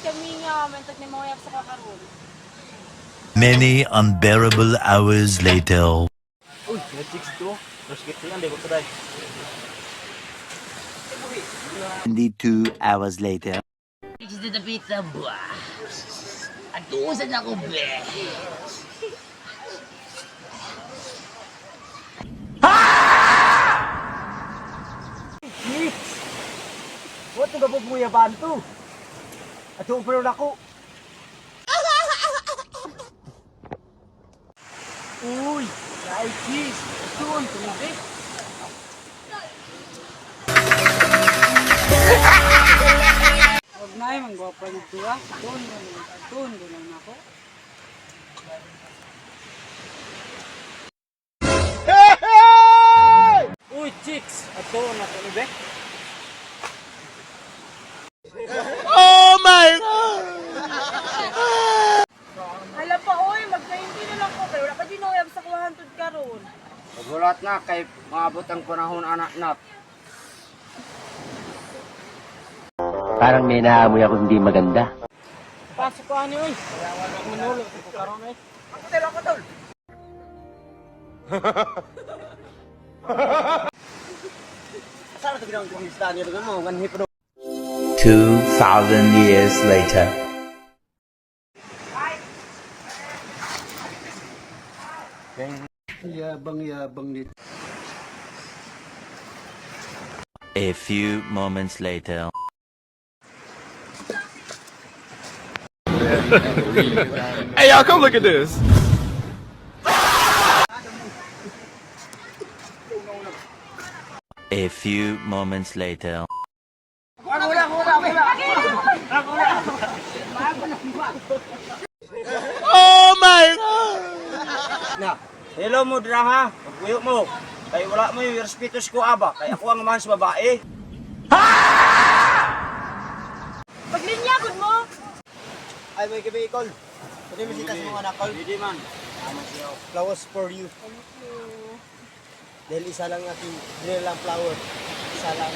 kami nga, mentag ni Moyak sa kakaroon. Many unbearable hours later. Uy, may chicks to. Terus gitu yan, di ko taday. 22 hours later. It's the pizza ba? At tuusan ako, be. What to gabog mo yaban to? At yung pero ako. Uy, ay cheese. Doon, tumubig. Huwag na yung manggwapa nito ah. Doon lang ako. Uy, chicks. At doon ako tumubig. Hala pa, oy, mag-20 na lang ko. Pero wala ka din oyab sa 200 karon. Pagulat na kay maabot ang panahon anak-anak. Parang may naamoy ako hindi maganda. Pasok ko ani oy. Kaya wala akong manulog ko karon eh. Ako tol. Saan ito ginawang kong listahan niyo doon mo? Ganhi pa 2,000 years later. Yabang nito. A few moments later. Hey, y'all, come look at this. A few moments later. Na, hello mo dira ha. Pagpuyo mo. Kay wala mo yung respetos ko aba. Kay ako ang man sa babae. Paglinyagod mo! Ay, may gabi, Col. Pwede mo sitas mo anak, Col? Hindi man. Flowers for you. Thank you. Dahil isa lang aking drill lang flower. Isa lang.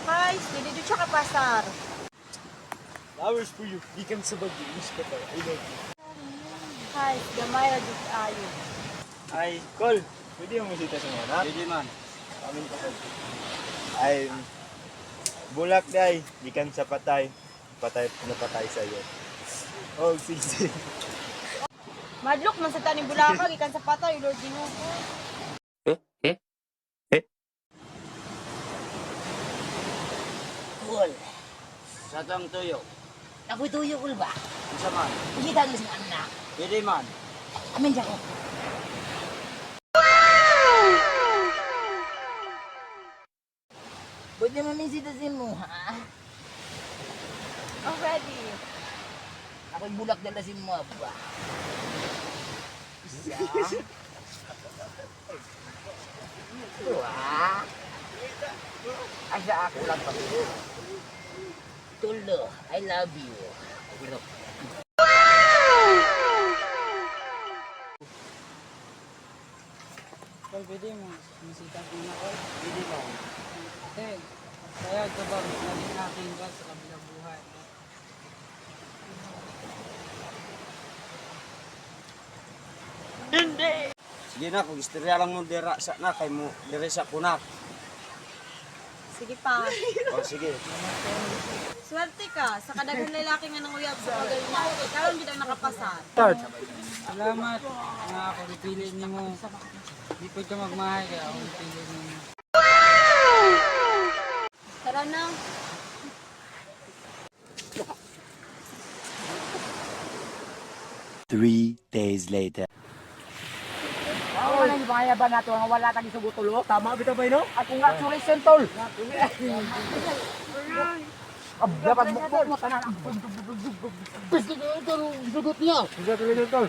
Guys, hindi dito siya kapasar. Flowers for you. Di kang sabag. Inis ka pa. I love you. Hi, gamay ra dito ayo. Ay, Col, pwede mo musita sa mga anak? Pwede man. Amin ko, Col. Ay, bulak day, gikan sa patay. Patay na patay sa iyo. Oh, sige. Madlok man sa taning bulaka gikan sa patay, Lord Ginoo. Kul. Sa tang tuyo. Ako'y tuyo, kul ba? Isa man. Kita mo sa anak. Pwede man. Amin siya ko. Ba't naman may sitasin mo, ha? Already. Ako'y bulak dala si mo, ba? Isa. Dua. Asa ako lang pa. Tulo, I love you. Kung pwede mo, misita ko na ko. Pwede man. Eh, kaya ka ba naging akin ka sa kabilang buhay? Sige na, kung istorya lang mo dira sa na, kay mo dira sa kunak. Sige pa. O sige. Swerte ka sa kadaghan lalaki nga nang uyab sa pagaling mo. Karon gid ang nakapasar. Salamat nga ako pipili nimo. Di pud ka magmahay kaya ako pipili nimo. Tara na. Three days later. Ako na yung pangayaban nato nga wala tagi sugutulo. Tama bitaw ba no? Ako nga sulisin tol. Dapat mo tanan ang sugot niya. Sige, tol.